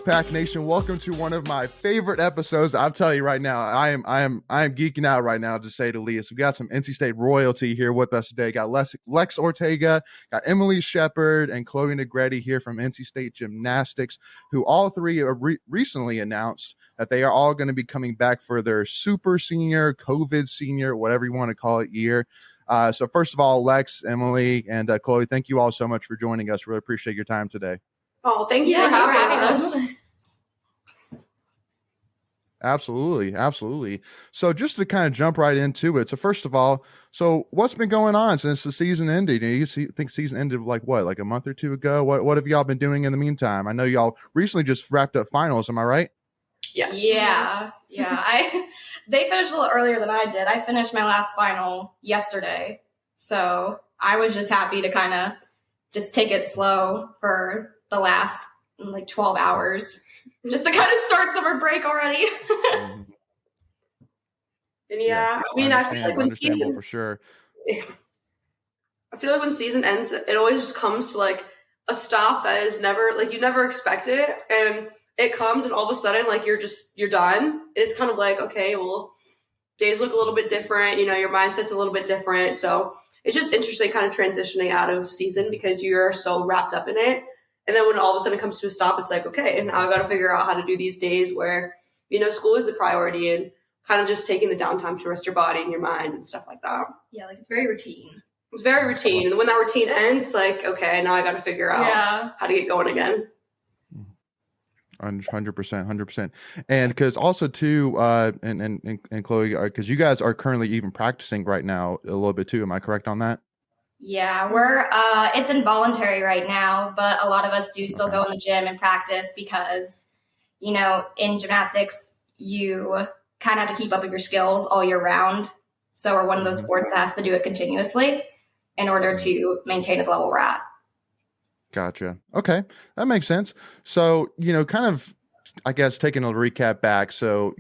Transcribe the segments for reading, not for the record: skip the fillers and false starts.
Wolfpack Nation? Welcome to one of my favorite episodes. I'll tell you right now, I am geeking out right now, to say the least. We got some NC State royalty here with us today. Got Lex Ortega, got Emily Shepard and Chloe Negrette here from NC State Gymnastics, who all three recently announced that they are all going to be coming back for their super senior, COVID senior, whatever you want to call it, year. So first of all, Lex, Emily, and Chloe, thank you all so much for joining us. Really appreciate your time today. Oh, thank you for having us. Absolutely. So just to kind of jump right into it. So first of all, so what's been going on since the season ended? Think season ended like a month or two ago? What have y'all been doing in the meantime? I know y'all recently just wrapped up finals. Am I right? Yes. Yeah. They finished a little earlier than I did. I finished my last final yesterday. So I was just happy to kind of just take it slow for the last 12 hours just to kind of start summer break already. And I feel like when season for sure. I feel like when season ends, it always just comes to like a stop that is never you never expect it, and it comes and all of a sudden you're done. And it's kind of like, okay, well, days look a little bit different, your mindset's a little bit different. So it's just interesting kind of transitioning out of season because you're so wrapped up in it. And then when all of a sudden it comes to a stop, it's like, okay, and now I got to figure out how to do these days where, school is the priority and kind of just taking the downtime to rest your body and your mind and stuff like that. Yeah, it's very routine. It's very routine. And when that routine ends, it's like, okay, now I got to figure out how to get going again. 100%. And because also too, and Chloe, because you guys are currently even practicing right now a little bit too. Am I correct on that? Yeah, we're it's involuntary right now, but a lot of us do still go in the gym and practice because, in gymnastics, you kind of have to keep up with your skills all year round. So we're one of those sports that has to do it continuously in order to maintain at the level we're at. Gotcha. Okay. That makes sense. So, kind of, I guess, taking a recap back. So,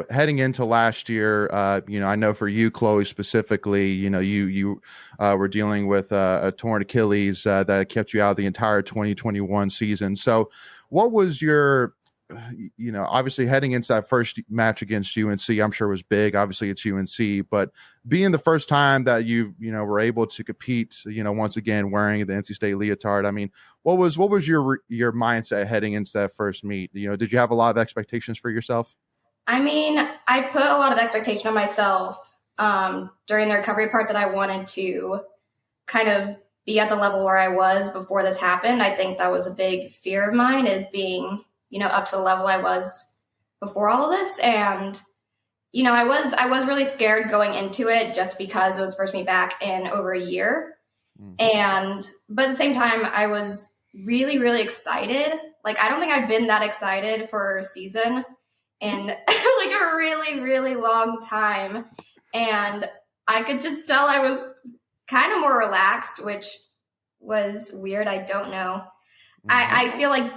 heading into last year, I know for you, Chloe, specifically, you were dealing with a torn Achilles that kept you out the entire 2021 season. So what was your, obviously heading into that first match against UNC, I'm sure was big. Obviously it's UNC, but being the first time that you were able to compete, once again, wearing the NC State leotard, I mean, what was your mindset heading into that first meet? Did you have a lot of expectations for yourself? I mean, I put a lot of expectation on myself during the recovery part that I wanted to kind of be at the level where I was before this happened. I think that was a big fear of mine, is being up to the level I was before all of this. And, I was really scared going into it just because it was first meet back in over a year. But at the same time, I was really, really excited. I don't think I've been that excited for a season in a really, really long time. And I could just tell I was kind of more relaxed, which was weird. I don't know. I feel like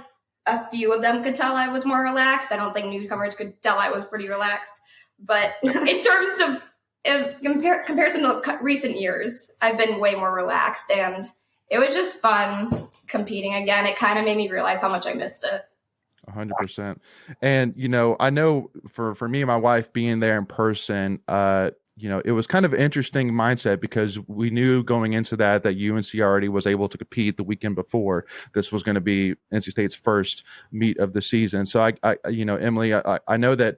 a few of them could tell I was more relaxed. I don't think newcomers could tell I was pretty relaxed. But in terms of comparison to recent years, I've been way more relaxed. And it was just fun competing again. It kind of made me realize how much I missed it. 100%. And, I know for me and my wife being there in person, it was kind of an interesting mindset because we knew going into that UNC already was able to compete the weekend before. This was going to be NC State's first meet of the season. So I Emily, I know that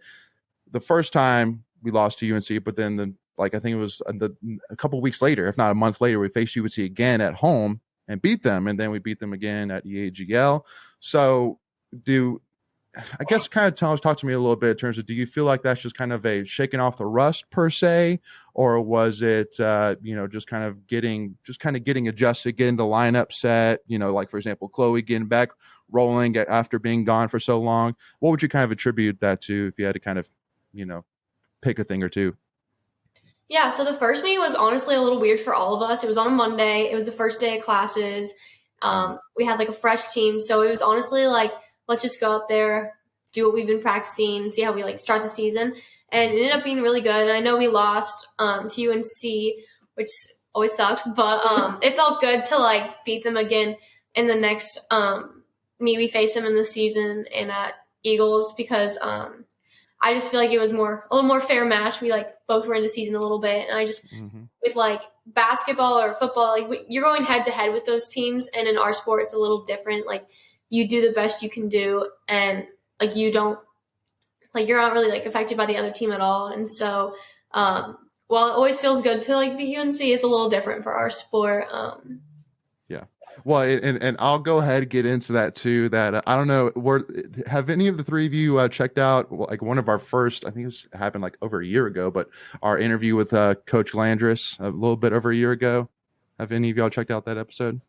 the first time we lost to UNC, but then I think it was a couple weeks later, if not a month later, we faced UNC again at home and beat them. And then we beat them again at EAGL. So I guess kind of talk to me a little bit in terms of, do you feel like that's just kind of a shaking off the rust per se, or was it, just kind of getting adjusted, getting the lineup set, for example, Chloe getting back rolling after being gone for so long? What would you kind of attribute that to if you had to kind of, pick a thing or two? Yeah, so the first meet was honestly a little weird for all of us. It was on a Monday. It was the first day of classes. We had a fresh team. So it was honestly let's just go out there, do what we've been practicing, see how we start the season. And it ended up being really good. And I know we lost to UNC, which always sucks, but it felt good to beat them again in the next meet we face them in the season. And Eagles because I just feel like it was a little more fair match. We like both were into season a little bit, and I just with like basketball or football, like you're going head to head with those teams, and in our sport it's a little different. Like you do the best you can do, and like you're not really like affected by the other team at all. And so while it always feels good to like be UNC, it's a little different for our sport. Well, and I'll go ahead and get into that too. That I don't know, have any of the three of you checked out like one of our first? I think it happened like over a year ago, but our interview with Coach Landris a little bit over a year ago. Have any of y'all checked out that episode?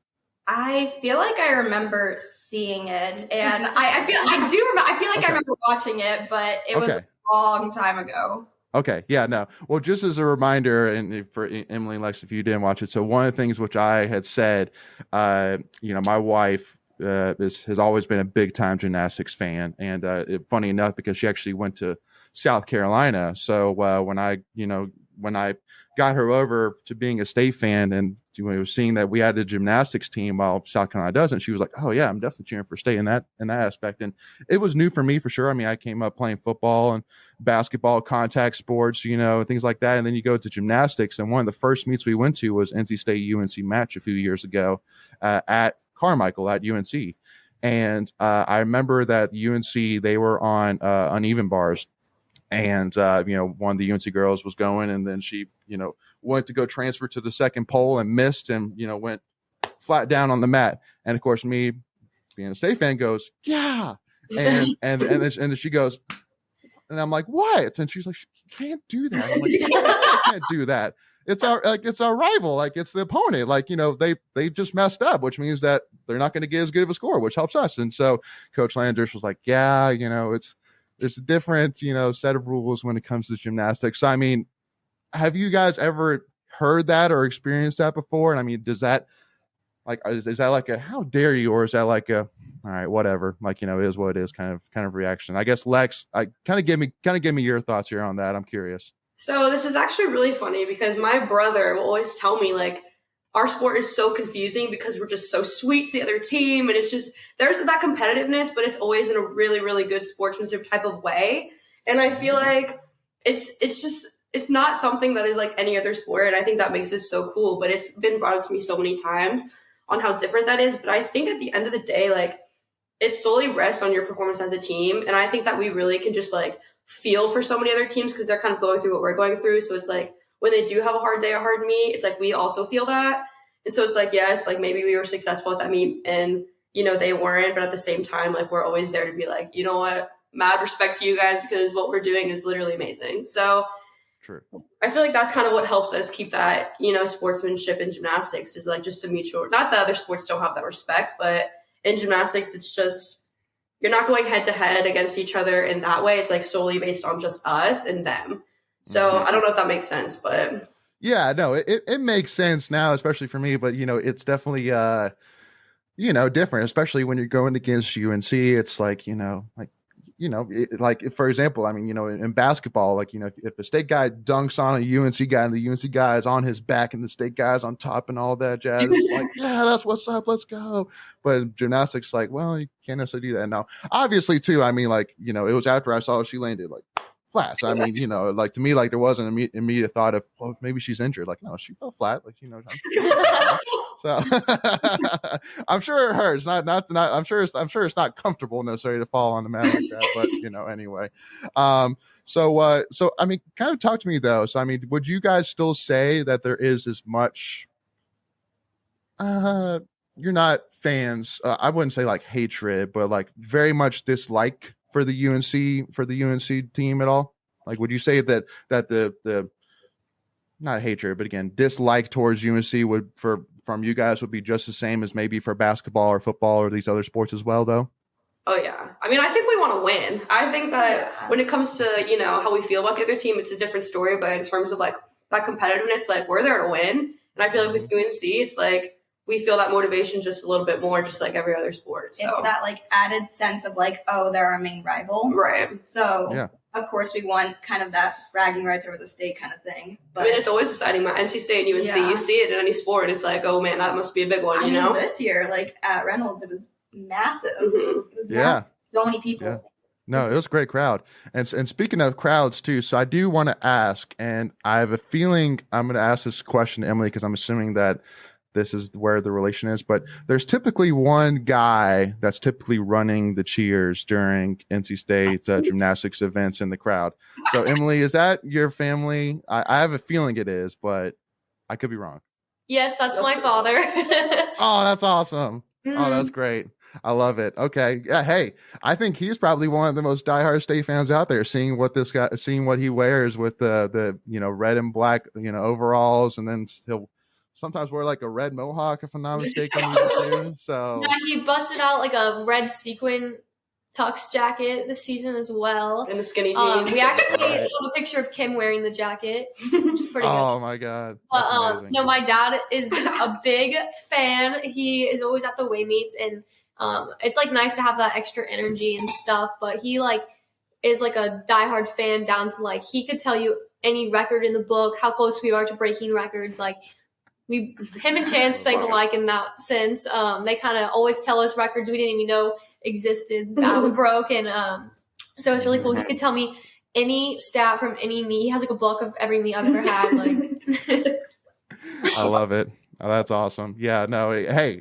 I feel like I remember seeing it, and I feel like I remember watching it, but it was a long time ago. Okay. Yeah, no. Well, just as a reminder, and for Emily and Lex, if you didn't watch it, so one of the things which I had said, my wife has always been a big time gymnastics fan. And funny enough, because she actually went to South Carolina. So when I got her over to being a state fan and when was seeing that we had a gymnastics team while South Carolina doesn't, she was like, oh yeah, I'm definitely cheering for state in that aspect. And it was new for me for sure. I mean, I came up playing football and basketball, contact sports, things like that. And then you go to gymnastics. And one of the first meets we went to was NC State UNC match a few years ago at Carmichael at UNC. And I remember that UNC, they were on uneven bars. And, one of the UNC girls was going, and then she, went to go transfer to the second pole and missed and, went flat down on the mat. And of course, me being a state fan goes, yeah. And then she goes, and I'm like, what? And she's like, you can't do that. I'm like, you can't do that. It's our rival. Like it's the opponent. Like, they just messed up, which means that they're not going to get as good of a score, which helps us. And so Coach Landers was like, yeah, there's a different, set of rules when it comes to gymnastics. So, I mean, have you guys ever heard that or experienced that before? And I mean, does that is that like a, how dare you? Or is that like a, all right, whatever, like, it is what it is kind of reaction? I guess Lex, kind of give me your thoughts here on that. I'm curious. So this is actually really funny because my brother will always tell me like, our sport is so confusing because we're just so sweet to the other team. And it's just, there's that competitiveness, but it's always in a really, really good sportsmanship type of way. And I feel like it's not something that is like any other sport. And I think that makes it so cool, but it's been brought up to me so many times on how different that is. But I think at the end of the day, like it solely rests on your performance as a team. And I think that we really can just like feel for so many other teams because they're kind of going through what we're going through. So it's like, when they do have a hard day, a hard meet, it's like we also feel that. And so it's like, yes, like maybe we were successful at that meet and, they weren't. But at the same time, like we're always there to be like, you know what, mad respect to you guys because what we're doing is literally amazing. So true. I feel like that's kind of what helps us keep that, sportsmanship in gymnastics is like just a mutual, not that other sports don't have that respect, but in gymnastics, it's just, you're not going head to head against each other in that way. It's like solely based on just us and them. So I don't know if that makes sense, but yeah, no, it makes sense now, especially for me, but it's definitely different, especially when you're going against UNC. It's like, like for example, I mean, in basketball, like, if the state guy dunks on a UNC guy and the UNC guy is on his back and the state guy's on top and all that jazz, it's like, yeah, that's what's up, let's go. But gymnastics, like, well, you can't necessarily do that now. Obviously, too, I mean, like, it was after I saw she landed like flat. So I mean, like to me, like there wasn't an immediate thought of, oh, maybe she's injured. Like, no, she fell flat. Like, so I'm sure it hurts. Not. I'm sure it's not comfortable necessarily to fall on the mat like that. But anyway. So I mean, kind of talk to me though. So I mean, would you guys still say that there is as much? You're not fans. I wouldn't say like hatred, but like very much dislike for the UNC team at all? Like, would you say that the not hatred, but again, dislike towards UNC from you guys would be just the same as maybe for basketball or football or these other sports as well, though? Oh yeah. I mean, I think we want to win. I think that when it comes to, how we feel about the other team, it's a different story. But in terms of like that competitiveness, like we're there to win. And I feel like with UNC, it's like, we feel that motivation just a little bit more, just like every other sport. So. It's that like added sense of like, oh, they're our main rival. Right. So of course we want kind of that bragging rights over the state kind of thing. But I mean, it's always exciting. NC State and UNC, you see it in any sport. It's like, oh man, that must be a big one, I mean, this year, like at Reynolds, it was massive. Mm-hmm. It was massive. So many people. No, it was a great crowd. And speaking of crowds too, so I do want to ask, and I have a feeling I'm going to ask this question to Emily because I'm assuming that this is where the relation is, but there's typically one guy that's typically running the cheers during NC State gymnastics events in the crowd. So Emily, is that your family? I have a feeling it is, but I could be wrong. Yes, that's my father. Oh, that's awesome. Oh, that's Mhm. great. I love it. Okay. Yeah. Hey, I think he's probably one of the most diehard State fans out there, seeing what he wears with the red and black overalls, and then he'll sometimes wear like a red mohawk if I'm not mistaken, even too. So Yeah, he busted out like a red sequin tux jacket this season as well. And the skinny jeans. We actually Right. have a picture of Kim wearing the jacket, which is pretty good. oh my god, But that's amazing. no, my dad is a big fan. He is always at the weigh meets, and it's like nice to have that extra energy and stuff. But he like is like a diehard fan down to like he could tell you any record in the book, how close we are to breaking records. Like him and Chance think alike in that sense. They kind of always tell us records we didn't even know existed that we broke, and so it's really cool. He could tell me any stat from any meet. He has like a book of every meet I've ever had. Like, I love it. Oh, that's awesome. Yeah, no, hey,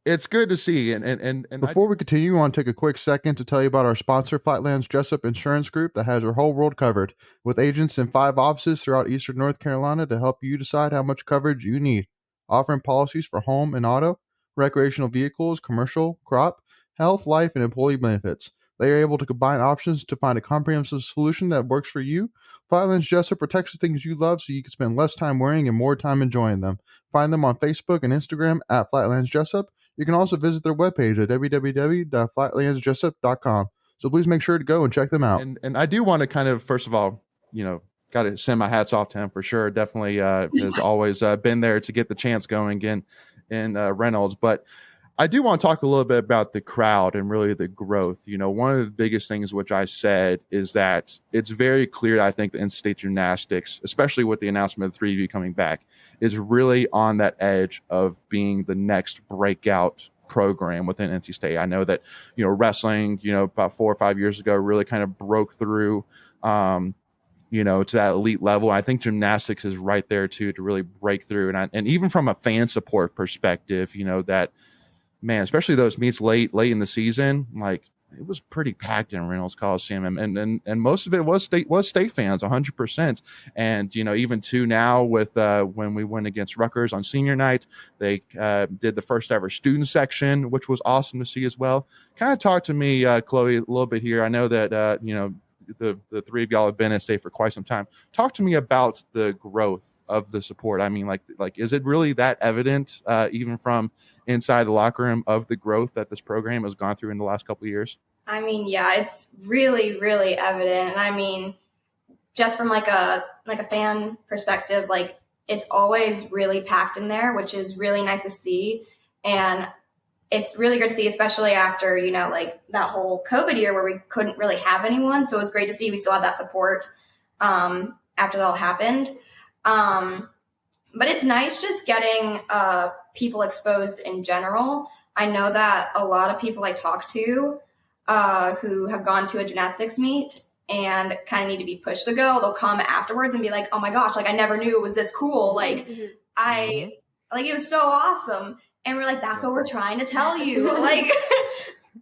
it's good to see. And before we continue, I want to take a quick second to tell you about our sponsor, Flatlands Jessup Insurance Group, that has your whole world covered, with agents in 5 offices throughout Eastern North Carolina to help you decide how much coverage you need, offering policies for home and auto, recreational vehicles, commercial, crop, health, life, and employee benefits. They are able to combine options to find a comprehensive solution that works for you. Flatlands Jessup protects the things you love so you can spend less time wearing and more time enjoying them. Find them on Facebook and Instagram at Flatlands Jessup. You can also visit their webpage at www.flatlandsjessup.com. So please make sure to go and check them out. And I do want to kind of, first of all, got to send my hats off to him for sure. Definitely has always been there to get the chance going in Reynolds. But I do want to talk a little bit about the crowd and really the growth. One of the biggest things which I said is that it's very clear, I think, the NC State Gymnastics, especially with the announcement of the 3 of you coming back, is really on that edge of being the next breakout program within NC State. I know that, wrestling, about 4 or 5 years ago really kind of broke through, to that elite level. I think gymnastics is right there too, to really break through. And even from a fan support perspective, that, man, especially those meets late in the season, like it was pretty packed in Reynolds Coliseum, and most of it was state fans, 100%. And even too now with when we went against Rutgers on senior night, they did the first ever student section, which was awesome to see as well. Kind of talk to me, Chloe, a little bit here. I know that the 3 of y'all have been at state for quite some time. Talk to me about the growth of the support. I mean, like is it really that evident, even from inside the locker room, of the growth that this program has gone through in the last couple of years? I mean, yeah, it's really, really evident. And I mean, just from like a fan perspective, like it's always really packed in there, which is really nice to see. And it's really good to see, especially after, like that whole COVID year where we couldn't really have anyone. So it was great to see we still had that support after that all happened. But it's nice just getting people exposed in general. I know that a lot of people I talk to who have gone to a gymnastics meet and kind of need to be pushed to go, they'll come afterwards and be like, oh my gosh, like I never knew it was this cool. Like it was so awesome. And we're like, that's what we're trying to tell you. Like,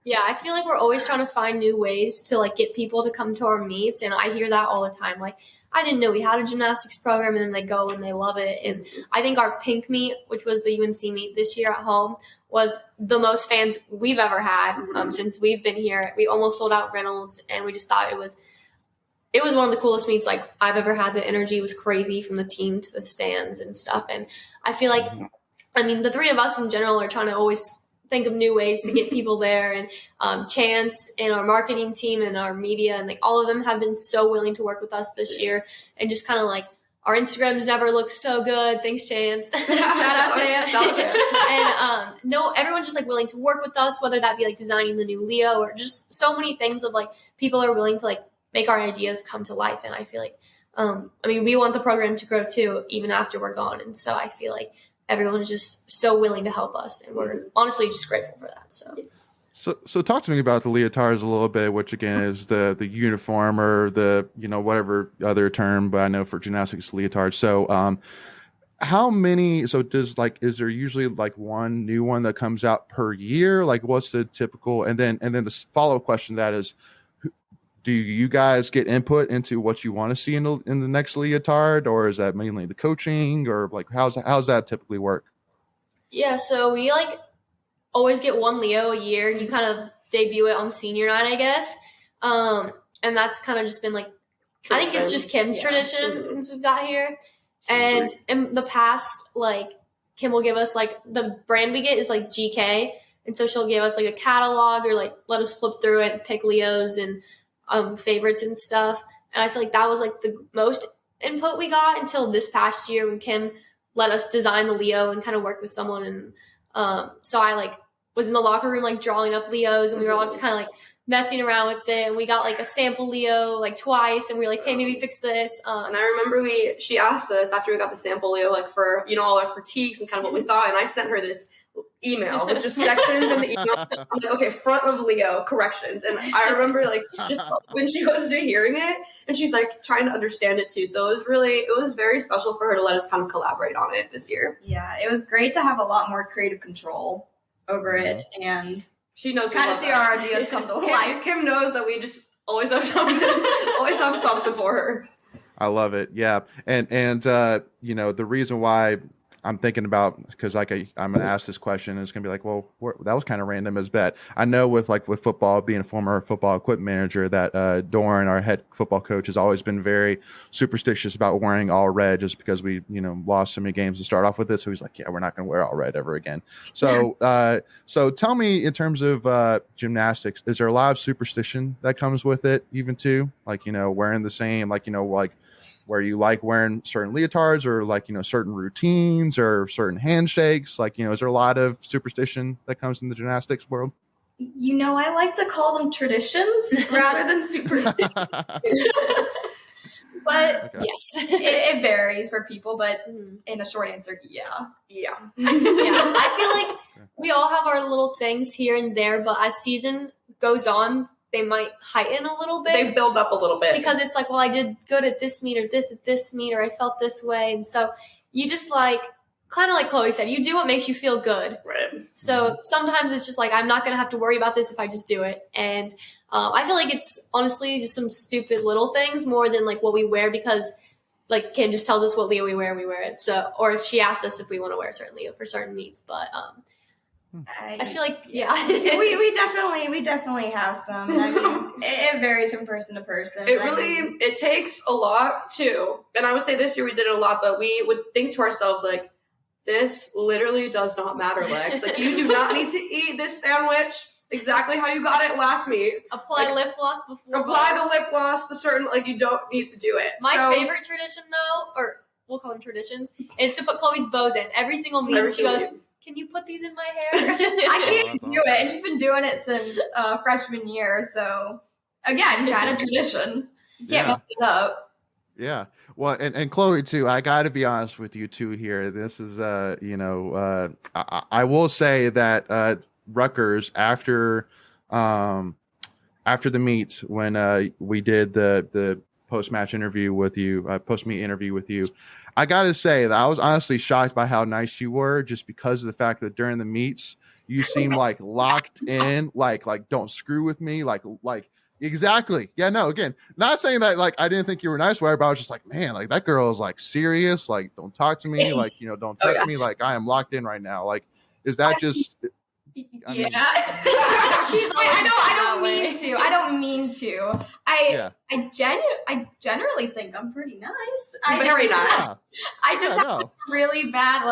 yeah, I feel like we're always trying to find new ways to like get people to come to our meets, and I hear that all the time. Like, I didn't know we had a gymnastics program, and then they go and they love it. And I think our pink meet, which was the UNC meet this year at home, was the most fans we've ever had since we've been here. We almost sold out Reynolds, and we just thought it was one of the coolest meets like I've ever had. The energy was crazy from the team to the stands and stuff. And I feel like, I mean, the 3 of us in general are trying to always think of new ways to get people there. And Chance and our marketing team and our media and like all of them have been so willing to work with us this year. And just kind of like our Instagrams never looked so good. Thanks, Chance. Shout out, Chance. And no, everyone's just like willing to work with us, whether that be like designing the new Leo or just so many things of like people are willing to like make our ideas come to life. And I feel like, I mean, we want the program to grow too, even after we're gone. And so I feel like everyone is just so willing to help us, and we're honestly just grateful for that. So So talk to me about the leotards a little bit, which again is the uniform or the, whatever other term, but I know for gymnastics leotard. So how many, so is there usually like one new one that comes out per year? Like what's the typical, and then the follow-up question to that is, do you guys get input into what you want to see in the next leotard, or is that mainly the coaching, or like how's that typically work? Yeah, so we like always get one Leo a year, and you kind of debut it on senior night, I guess. And that's kind of just been like, I think it's just Kim's tradition since we've got here. And in the past, like Kim will give us like the brand we get is like GK, and so she'll give us like a catalog or like let us flip through it and pick Leos and favorites and stuff. And I feel like that was like the most input we got until this past year when Kim let us design the Leo and kind of work with someone. And so I like was in the locker room like drawing up Leos, and we were all just kind of like messing around with it. And we got like a sample Leo like twice, and we were like, hey, maybe fix this. And I remember she asked us after we got the sample Leo, like for all our critiques and kind of what we thought. And I sent her this email with just sections in the email. I'm like, okay, front of Leo, corrections. And I remember like just when she was hearing it, and she's like trying to understand it too. So it was very special for her to let us kind of collaborate on it this year. Yeah, it was great to have a lot more creative control over it, and she knows kind of see our ideas come to life. Kim knows that we just always have something, for her. I love it. Yeah. And the reason why I'm thinking about, because like I'm going to ask this question, and it's going to be like, well, that was kind of random as bet. I know with football, being a former football equipment manager, that Doran, our head football coach, has always been very superstitious about wearing all red, just because we, lost so many games to start off with it. So he's like, yeah, we're not going to wear all red ever again. So, so tell me, in terms of gymnastics, is there a lot of superstition that comes with it, even too? Like, wearing the same, where you like wearing certain leotards, or certain routines or certain handshakes? Is there a lot of superstition that comes in the gymnastics world? I like to call them traditions rather than superstition. But yes, it varies for people, but in a short answer, yeah. Yeah. I feel like we all have our little things here and there, but as season goes on, they might heighten a little bit. They build up a little bit. Because it's like, well, I did good at this meet or this at this meet, or I felt this way. And so you just like, kind of like Chloe said, you do what makes you feel good. Right. So sometimes it's just like, I'm not going to have to worry about this if I just do it. And I feel like it's honestly just some stupid little things more than like what we wear, because like Kim just tells us what Leo we wear it. So, or if she asked us if we want to wear a certain Leo for certain meets. But I feel like, yeah. we definitely have some. I mean, it varies from person to person. It takes a lot too. And I would say this year we did it a lot, but we would think to ourselves like, this literally does not matter, Lex. Like, you do not need to eat this sandwich exactly how you got it last meet. Apply lip gloss before. Apply the lip gloss to certain, you don't need to do it. My favorite tradition though, or we'll call them traditions, is to put Chloe's bows in. Every single meet she goes, can you put these in my hair? I can't do it. And she's been doing it since freshman year. So, again, kind of tradition. You can't mess it up. Yeah. Well, and Chloe, too, I got to be honest with you, too, here. This is, I will say that Rutgers, after the meet, when we did the post-match interview with you, post-meet interview with you, I gotta say that I was honestly shocked by how nice you were, just because of the fact that during the meets you seem like locked in, like don't screw with me, like exactly. Yeah, no, again, not saying that I didn't think you were nice, but I was just like, man, that girl is serious, don't talk to me, don't touch me, I am locked in right now. Is that just? I mean, she's. I don't mean to. I generally think I'm pretty nice. Very nice. I just have a really bad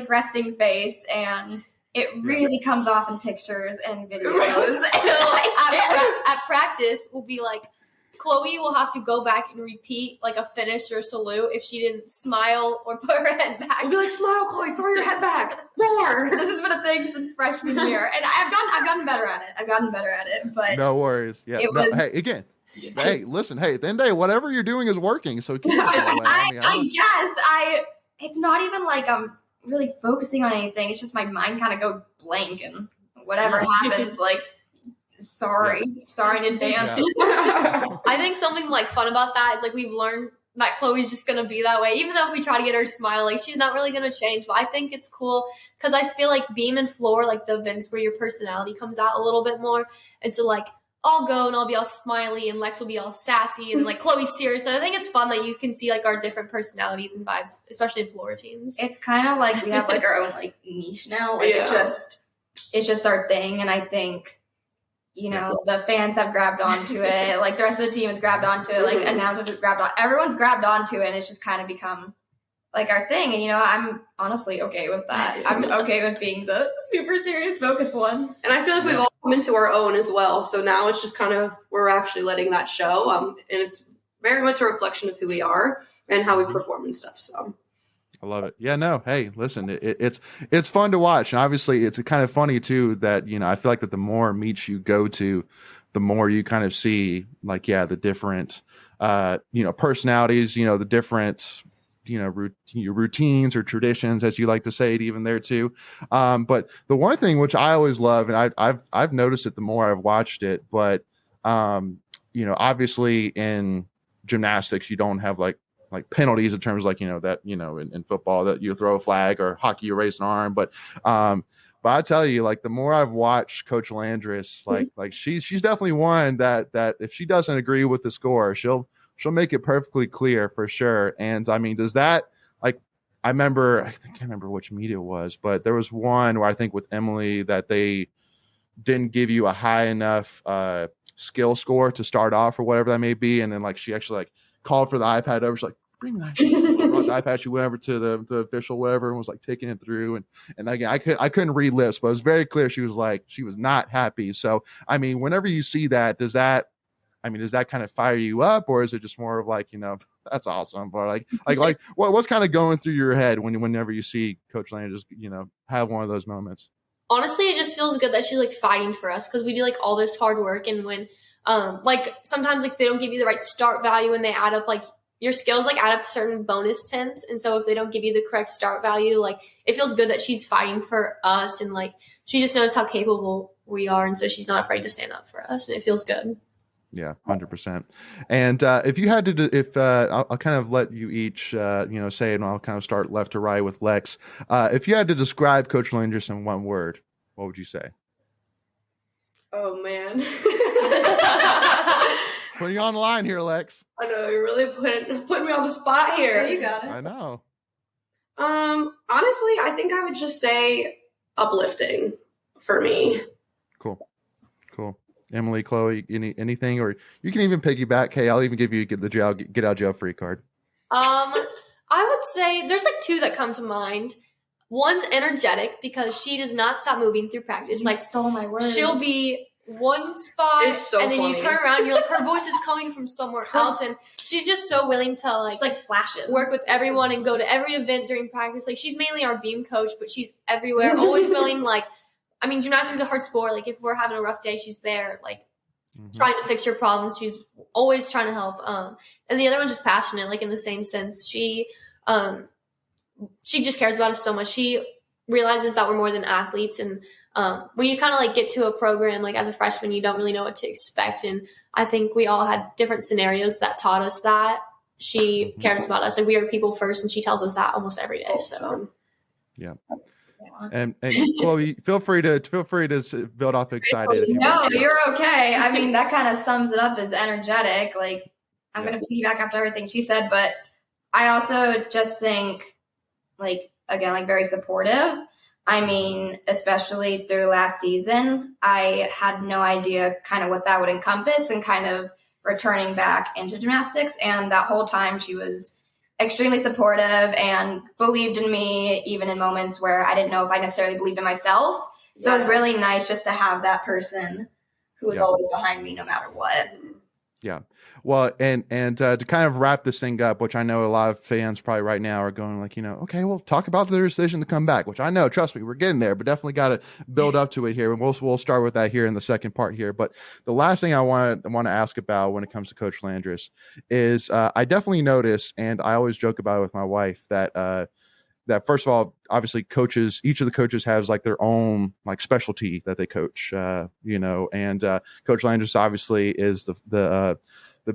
resting face, and it really comes off in pictures and videos. So at practice, we'll be like, Chloe will have to go back and repeat a finish or salute if she didn't smile or put her head back. We'll be like, smile, Chloe, throw your head back more. This has been a thing since freshman year, and I've gotten better at it. But no worries. Yeah. Hey, again. Hey, listen. Hey, at the end of the day, whatever you're doing is working. So keep it that way. I guess it's not even I'm really focusing on anything. It's just my mind kind of goes blank, and whatever happens, like, sorry in advance. I think something like fun about that is like we've learned that Chloe's just gonna be that way, even though if we try to get her to smile, like she's not really gonna change. But I think it's cool because I feel like Beam and Floor, like the events where your personality comes out a little bit more, and so like I'll go and I'll be all smiley and Lex will be all sassy and like Chloe's serious. So I think it's fun that you can see like our different personalities and vibes, especially in Floor teams. It's kind of like we have like our own like niche now. Like it's just our thing, and I think, you know, the fans have grabbed onto it. Like the rest of the team has grabbed onto it. Like announcers have grabbed on. Everyone's grabbed onto it, and it's just kind of become like our thing. And, you know, I'm honestly okay with that. I'm okay with being the super serious, focused one. And I feel like we've all come into our own as well. So now it's just kind of, we're actually letting that show. And it's very much a reflection of who we are and how we perform and stuff. So I love it. Yeah, no, hey, listen, it's fun to watch. And obviously it's kind of funny too that, you know, I feel like that the more meets you go to, the more you kind of see like, yeah, the different, you know, personalities, you know, the different, you know, routines or traditions, as you like to say it, even there too. But the one thing which I always love, and I've noticed it the more I've watched it, but you know, obviously in gymnastics, you don't have like penalties in terms of like, you know, that, you know, in football that you throw a flag, or hockey, you raise an arm. But I tell you, like the more I've watched Coach Landris, like she's definitely one that if she doesn't agree with the score, she'll make it perfectly clear for sure. And I mean, does that, like, I can't remember which meet it was, but there was one where I think with Emily that they didn't give you a high enough skill score to start off or whatever that may be. And then like, she actually like called for the iPad over. She's like, bring that shit. The iPad. She went over to the official, whatever, and was like taking it through. And again, I couldn't read lips, but it was very clear. She was like, she was not happy. So, I mean, whenever you see that, does that kind of fire you up, or is it just more of like, you know, that's awesome, but like what's kind of going through your head whenever you see Coach Lane just, you know, have one of those moments? Honestly, it just feels good that she's like fighting for us because we do like all this hard work, and when like sometimes like they don't give you the right start value and they add up like your skills like add up to certain bonus tens, and so if they don't give you the correct start value, like it feels good that she's fighting for us, and like she just knows how capable we are, and so she's not afraid to stand up for us, and it feels good. Yeah, 100%. And if you had to, I'll kind of let you each, you know, say it, and I'll kind of start left to right with Lex. If you had to describe Coach Landris in one word, what would you say? Oh man. Putting you on the line here, Lex. I know, you're really putting me on the spot here. Yeah, you got it. I know. Honestly, I think I would just say uplifting for me. Cool. Emily, Chloe, anything, or you can even piggyback. Hey, I'll even give you get out of jail free card. I would say there's like two that come to mind. One's energetic because she does not stop moving through practice. You like stole my word. She'll be one spot, it's so and then funny. you turn around, and you're like, her voice is coming from somewhere else, and she's just so willing to like, She's like flashes. work with everyone and go to every event during practice. Like she's mainly our beam coach, but she's everywhere, always willing. Like, I mean, gymnastics is a hard sport. Like if we're having a rough day, she's there, like trying to fix your problems. She's always trying to help. And the other one's just passionate, like in the same sense. She just cares about us so much. She realizes that we're more than athletes, and when you kind of like get to a program like as a freshman, you don't really know what to expect, and I think we all had different scenarios that taught us that she cares about us. Like we are people first, and she tells us that almost every day. So yeah. And Chloe, feel free to build off excited. If you No, want. you're okay. I mean, that kind of sums it up as energetic. Like I'm going to piggyback after everything she said, but I also just think like, again, like very supportive. I mean, especially through last season, I had no idea kind of what that would encompass, and kind of returning back into gymnastics. And that whole time she was extremely supportive and believed in me, even in moments where I didn't know if I necessarily believed in myself. So It was really nice just to have that person who was always behind me no matter what. Yeah. Well, and to kind of wrap this thing up, which I know a lot of fans probably right now are going like, you know, okay, well, talk about their decision to come back, which I know, trust me, we're getting there, but definitely got to build up to it here. And we'll start with that here in the second part here. But the last thing I want to ask about when it comes to Coach Landris is I definitely notice, and I always joke about it with my wife, that that first of all, obviously coaches, each of the coaches has like their own like specialty that they coach, you know, and Coach Landers obviously is the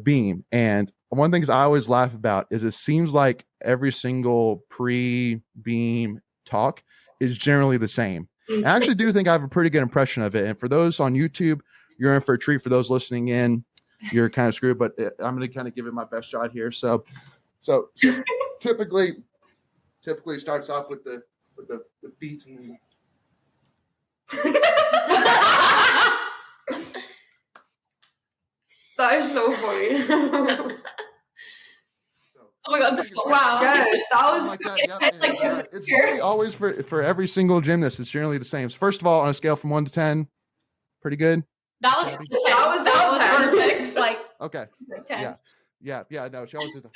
beam. And one thing I always laugh about is it seems like every single pre-beam talk is generally the same. I actually do think I have a pretty good impression of it. And for those on YouTube, you're in for a treat. For those listening in, you're kind of screwed, but I'm going to kind of give it my best shot here. So typically starts off with the beats and then That is so funny. Oh my god, this Wow. Yes, that was like that. It's really always for every single gymnast. It's generally the same. So first of all, on a scale from 1 to 10, pretty good. That was perfect. Like Okay. 10. Yeah. No, she always does.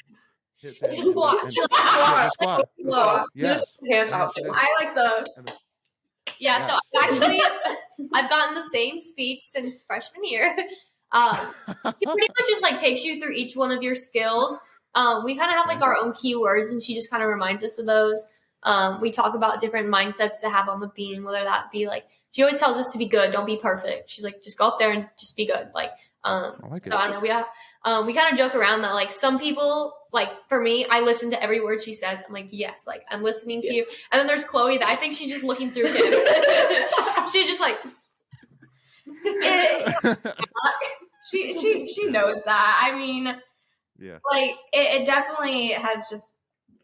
It's a squat. Squat. Yes. Hands out. I like the. Yeah. So I've gotten the same speech since freshman year. She pretty much just like takes you through each one of your skills. We kind of have like our own keywords, and she just kind of reminds us of those. We talk about different mindsets to have on the beam, whether that be like, she always tells us to be good, don't be perfect. She's like, just go up there and just be good. Like, I don't know. We kind of joke around that like some people, like for me, I listen to every word she says. I'm like, yes, like I'm listening to you. And then there's Chloe that I think she's just looking through him. She's just like, she knows that. I mean, yeah, like it definitely has just.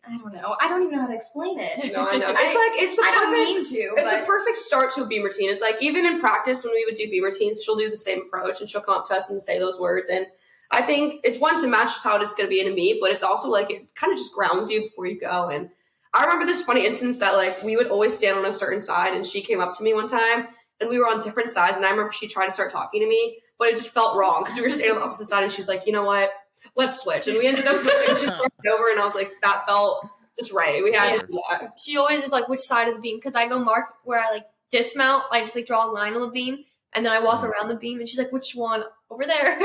I don't know. I don't even know how to explain it. No, I know. It's a perfect start to a beam routine. It's like even in practice when we would do beam routines, she'll do the same approach and she'll come up to us and say those words. And I think it's one to match just how it is going to be in a meet, but it's also like it kind of just grounds you before you go. And I remember this funny instance that like we would always stand on a certain side, and she came up to me one time and we were on different sides, and I remember she tried to start talking to me, but it just felt wrong because we were standing on the opposite side, and she's like, you know what? Let's switch. And we ended up switching, and she started over, and I was like, that felt just right. We had to do that. She always is like, which side of the beam? Because I go mark where I like dismount. I just like draw a line on the beam, and then I walk around the beam, and she's like, which one? Over there.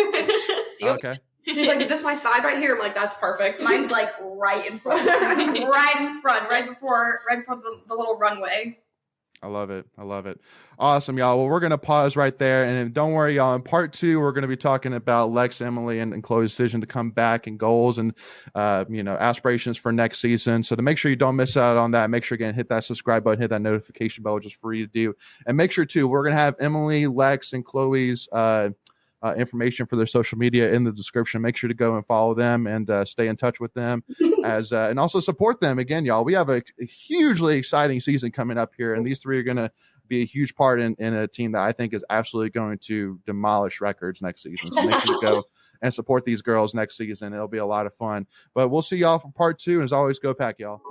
See, okay. She's like, is this my side right here? I'm like, that's perfect. Mine's like right in front. right before the little runway. I love it. Awesome, y'all. Well, we're going to pause right there. And don't worry, y'all. In part 2, we're going to be talking about Lex, Emily, and Chloe's decision to come back, and goals and, aspirations for next season. So to make sure you don't miss out on that, make sure, again, hit that subscribe button, hit that notification bell, which is free to do. And make sure, too, we're going to have Emily, Lex, and Chloe's information for their social media in the description. Make sure to go and follow them and stay in touch with them and also support them. Again, y'all, we have a hugely exciting season coming up here, and these three are going to be a huge part in a team that I think is absolutely going to demolish records next season. So make sure to go and support these girls next season. It'll be a lot of fun. But we'll see y'all for part 2. And as always, go Pack, y'all.